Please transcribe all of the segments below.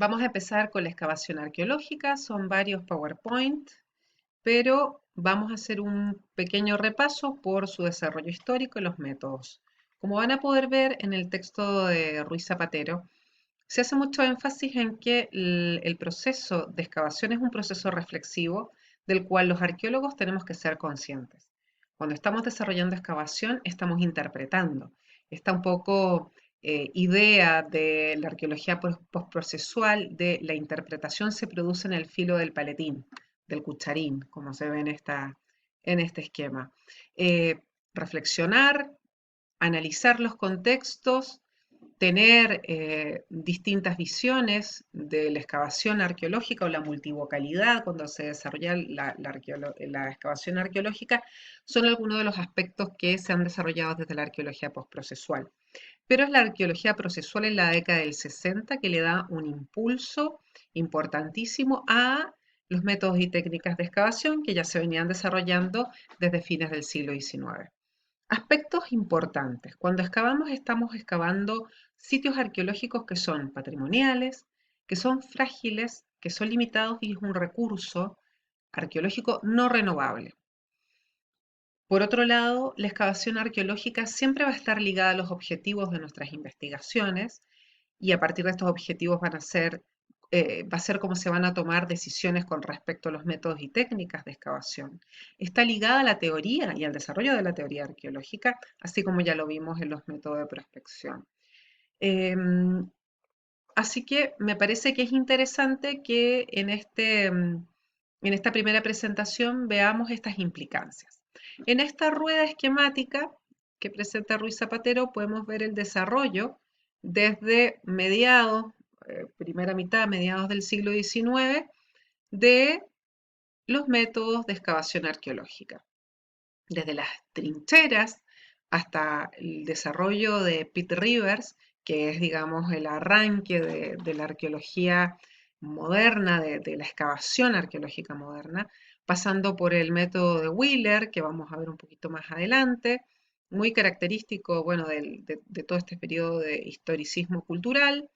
Vamos a empezar con la excavación arqueológica, son varios PowerPoint, pero vamos a hacer un pequeño repaso por su desarrollo histórico y los métodos. Como van a poder ver en el texto de Ruiz Zapatero, se hace mucho énfasis en que el proceso de excavación es un proceso reflexivo del cual los arqueólogos tenemos que ser conscientes. Cuando estamos desarrollando excavación, estamos interpretando. Está un poco idea de la arqueología postprocesual de la interpretación se produce en el filo del paletín, del cucharín, como se ve en este esquema. Eh, Reflexionar, analizar los contextos, tener distintas visiones de la excavación arqueológica o la multivocalidad cuando se desarrolla la excavación arqueológica, son algunos de los aspectos que se han desarrollado desde la arqueología postprocesual. Pero es la arqueología procesual en la década del 60 que le da un impulso importantísimo a los métodos y técnicas de excavación que ya se venían desarrollando desde fines del siglo XIX. Aspectos importantes. Cuando excavamos, estamos excavando sitios arqueológicos que son patrimoniales, que son frágiles, que son limitados y es un recurso arqueológico no renovable. Por otro lado, la excavación arqueológica siempre va a estar ligada a los objetivos de nuestras investigaciones y a partir de estos objetivos va a ser cómo se van a tomar decisiones con respecto a los métodos y técnicas de excavación. Está ligada a la teoría y al desarrollo de la teoría arqueológica, así como ya lo vimos en los métodos de prospección. Em, Así que me parece que es interesante que en esta primera presentación veamos estas implicancias. En esta rueda esquemática que presenta Ruiz Zapatero podemos ver el desarrollo desde primera mitad, mediados del siglo XIX, de los métodos de excavación arqueológica. Desde las trincheras hasta el desarrollo de Pitt Rivers, que es, digamos, el arranque de la arqueología moderna, de la excavación arqueológica moderna, pasando por el método de Wheeler, que vamos a ver un poquito más adelante, muy característico, bueno, de todo este periodo de historicismo cultural,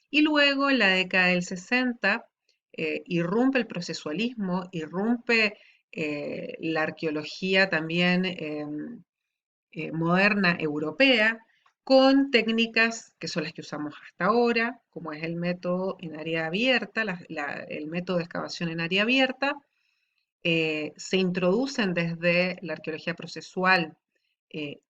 y luego en la década del 60 irrumpe el procesualismo, irrumpe la arqueología también moderna europea, con técnicas que son las que usamos hasta ahora, como es el método en área abierta, el método de excavación en área abierta. Se introducen desde la arqueología procesual eh,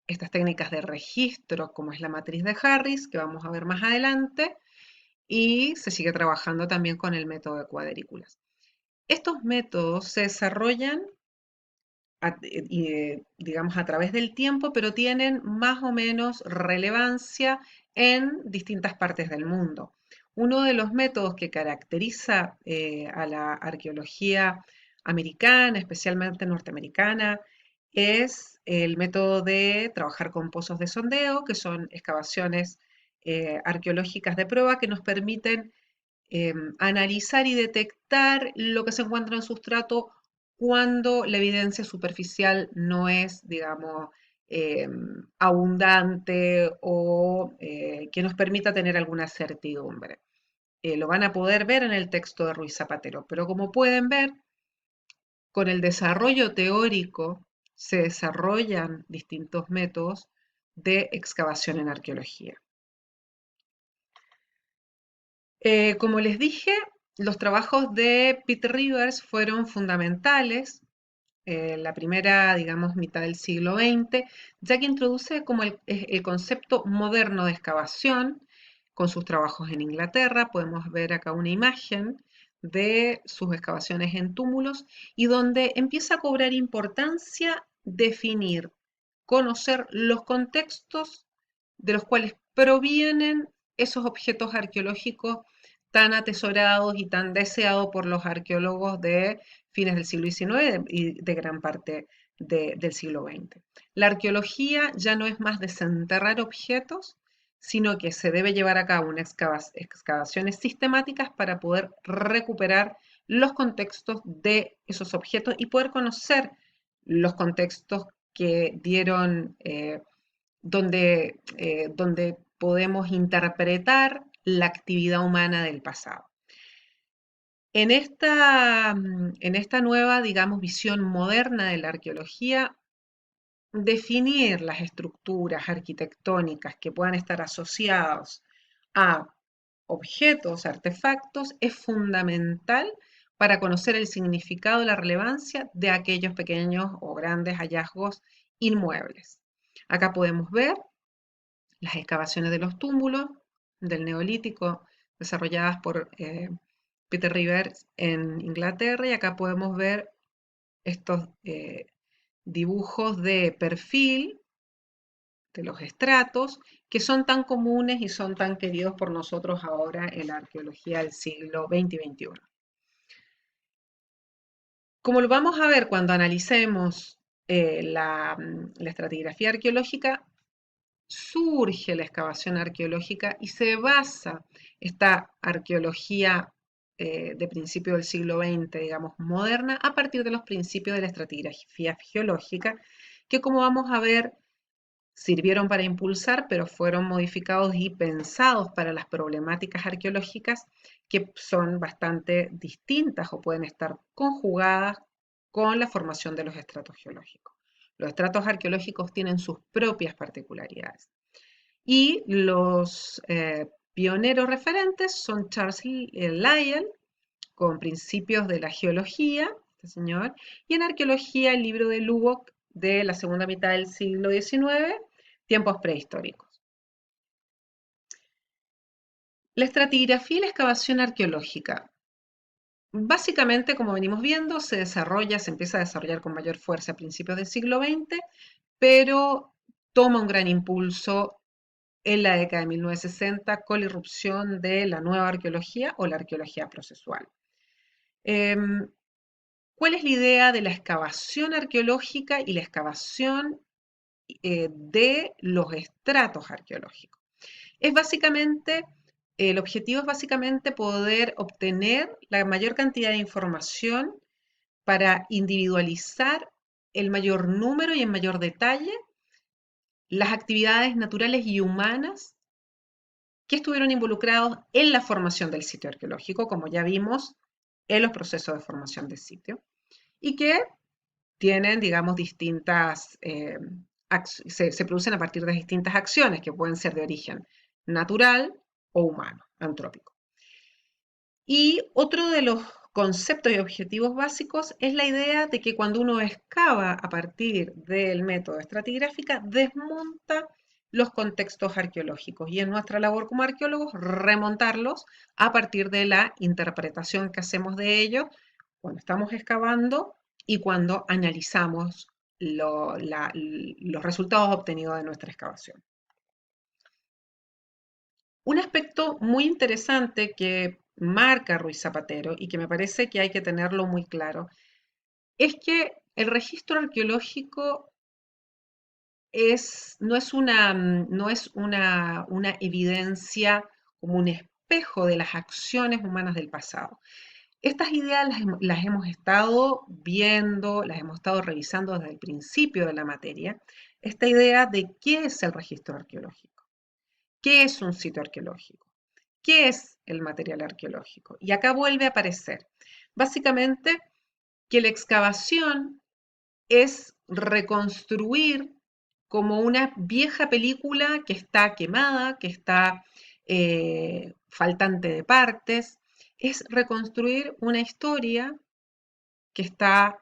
estas técnicas de registro, como es la matriz de Harris, que vamos a ver más adelante, y se sigue trabajando también con el método de cuadrículas. Estos métodos se desarrollan digamos, a través del tiempo, pero tienen más o menos relevancia en distintas partes del mundo. Uno de los métodos que caracteriza a la arqueología americana, especialmente norteamericana, es el método de trabajar con pozos de sondeo, que son excavaciones arqueológicas de prueba que nos permiten analizar y detectar lo que se encuentra en sustrato cuando la evidencia superficial no es, digamos, abundante o que nos permita tener alguna certidumbre. Lo van a poder ver en el texto de Ruiz Zapatero, pero como pueden ver, con el desarrollo teórico se desarrollan distintos métodos de excavación en arqueología. Como les dije, los trabajos de Pitt Rivers fueron fundamentales la primera, digamos, mitad del siglo XX, ya que introduce como el concepto moderno de excavación con sus trabajos en Inglaterra. Podemos ver acá una imagen de sus excavaciones en túmulos y donde empieza a cobrar importancia definir, conocer los contextos de los cuales provienen esos objetos arqueológicos tan atesorados y tan deseados por los arqueólogos de fines del siglo XIX y de gran parte del siglo XX. La arqueología ya no es más desenterrar objetos, sino que se debe llevar a cabo unas excavaciones sistemáticas para poder recuperar los contextos de esos objetos y poder conocer los contextos que dieron donde podemos interpretar la actividad humana del pasado. En esta nueva, digamos, visión moderna de la arqueología, definir las estructuras arquitectónicas que puedan estar asociados a objetos, artefactos, es fundamental para conocer el significado y la relevancia de aquellos pequeños o grandes hallazgos inmuebles. Acá podemos ver las excavaciones de los túmulos del Neolítico desarrolladas por Peter Rivers en Inglaterra, y acá podemos ver estos dibujos de perfil de los estratos que son tan comunes y son tan queridos por nosotros ahora en la arqueología del siglo XX y XXI. Como lo vamos a ver cuando analicemos la estratigrafía arqueológica, surge la excavación arqueológica y se basa esta arqueología de principio del siglo XX, digamos, moderna, a partir de los principios de la estratigrafía geológica, que como vamos a ver, sirvieron para impulsar, pero fueron modificados y pensados para las problemáticas arqueológicas que son bastante distintas o pueden estar conjugadas con la formación de los estratos geológicos. Los estratos arqueológicos tienen sus propias particularidades. Y los pioneros referentes son Charles Lyell, con Principios de la Geología, este señor, y en Arqueología el libro de Lubbock de la segunda mitad del siglo XIX, Tiempos prehistóricos. La estratigrafía y la excavación arqueológica. Básicamente, como venimos viendo, se empieza a desarrollar con mayor fuerza a principios del siglo XX, pero toma un gran impulso en la década de 1960 con la irrupción de la nueva arqueología o la arqueología procesual. ¿Cuál es la idea de la excavación arqueológica y la excavación de los estratos arqueológicos? El objetivo es básicamente poder obtener la mayor cantidad de información para individualizar el mayor número y en mayor detalle las actividades naturales y humanas que estuvieron involucrados en la formación del sitio arqueológico, como ya vimos en los procesos de formación del sitio, y que tienen, digamos, se producen a partir de distintas acciones que pueden ser de origen natural o humano, antrópico. Y otro de los conceptos y objetivos básicos es la idea de que cuando uno excava a partir del método estratigráfica, desmonta los contextos arqueológicos y es nuestra labor como arqueólogos remontarlos a partir de la interpretación que hacemos de ellos cuando estamos excavando y cuando analizamos los resultados obtenidos de nuestra excavación. Un aspecto muy interesante que marca Ruiz Zapatero y que me parece que hay que tenerlo muy claro es que el registro arqueológico no es una evidencia como un espejo de las acciones humanas del pasado. Estas ideas las hemos estado viendo, las hemos estado revisando desde el principio de la materia. Esta idea de qué es el registro arqueológico, qué es un sitio arqueológico, qué es el material arqueológico. Y acá vuelve a aparecer. Básicamente, que la excavación es reconstruir como una vieja película que está quemada, que está faltante de partes, es reconstruir una historia que está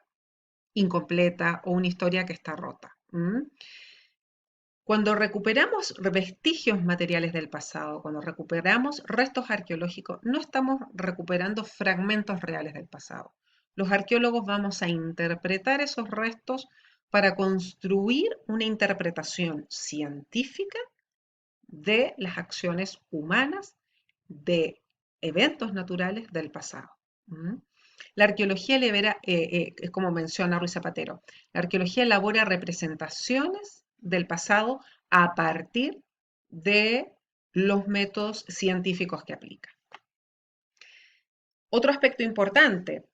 incompleta o una historia que está rota. Cuando recuperamos vestigios materiales del pasado, cuando recuperamos restos arqueológicos, no estamos recuperando fragmentos reales del pasado. Los arqueólogos vamos a interpretar esos restos para construir una interpretación científica de las acciones humanas, de eventos naturales del pasado. La arqueología es como menciona Ruiz Zapatero, la arqueología elabora representaciones del pasado a partir de los métodos científicos que aplica. Otro aspecto importante,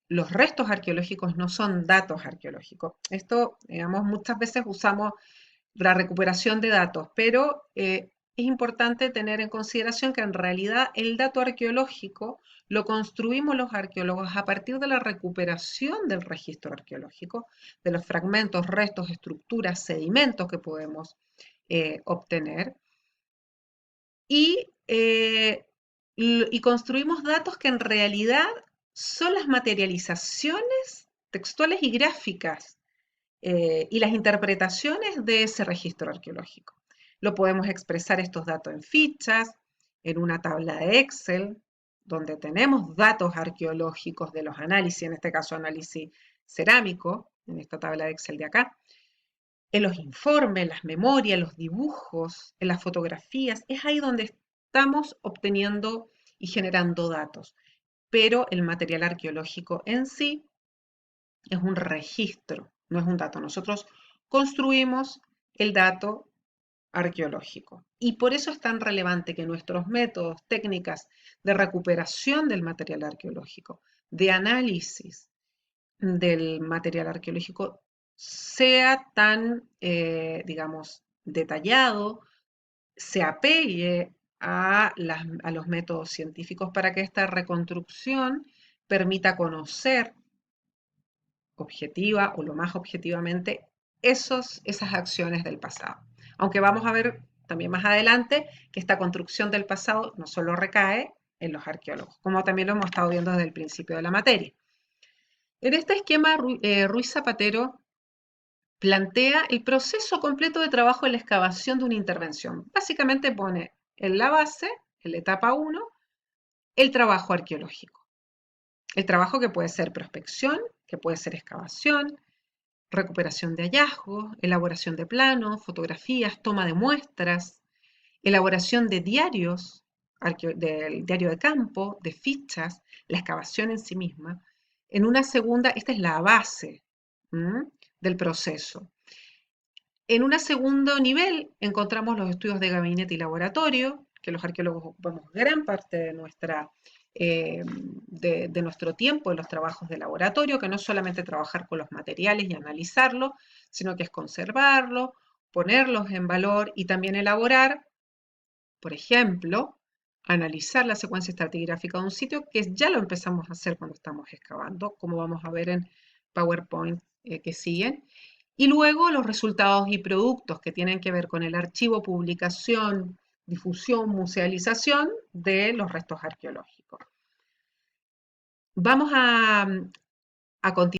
los restos arqueológicos no son datos arqueológicos. Esto, digamos, muchas veces usamos la recuperación de datos, pero es importante tener en consideración que en realidad el dato arqueológico lo construimos los arqueólogos a partir de la recuperación del registro arqueológico, de los fragmentos, restos, estructuras, sedimentos que podemos obtener. Y construimos datos que en realidad son las materializaciones textuales y gráficas y las interpretaciones de ese registro arqueológico. Lo podemos expresar estos datos en fichas, en una tabla de Excel, donde tenemos datos arqueológicos de los análisis, en este caso análisis cerámico, en esta tabla de Excel de acá, en los informes, las memorias, los dibujos, en las fotografías, es ahí donde estamos obteniendo y generando datos. Pero el material arqueológico en sí es un registro, no es un dato. Nosotros construimos el dato arqueológico. Y por eso es tan relevante que nuestros métodos, técnicas de recuperación del material arqueológico, de análisis del material arqueológico, sea tan, digamos, detallado, se apegue a los métodos científicos para que esta reconstrucción permita conocer objetiva o lo más objetivamente esas acciones del pasado. Aunque vamos a ver también más adelante que esta construcción del pasado no solo recae en los arqueólogos, como también lo hemos estado viendo desde el principio de la materia. En este esquema, Ruiz Zapatero plantea el proceso completo de trabajo en la excavación de una intervención. Básicamente pone en la base, en la etapa 1, el trabajo arqueológico. El trabajo que puede ser prospección, que puede ser excavación, recuperación de hallazgos, elaboración de planos, fotografías, toma de muestras, elaboración de diarios, del diario de campo, de fichas, la excavación en sí misma. En una segunda, esta es la base del proceso. En un segundo nivel encontramos los estudios de gabinete y laboratorio, que los arqueólogos ocupamos gran parte de nuestro tiempo en los trabajos de laboratorio, que no es solamente trabajar con los materiales y analizarlos, sino que es conservarlos, ponerlos en valor y también elaborar, por ejemplo, analizar la secuencia estratigráfica de un sitio, que ya lo empezamos a hacer cuando estamos excavando, como vamos a ver en PowerPoint que siguen. Y luego los resultados y productos que tienen que ver con el archivo, publicación, difusión, musealización de los restos arqueológicos. Vamos a continuar.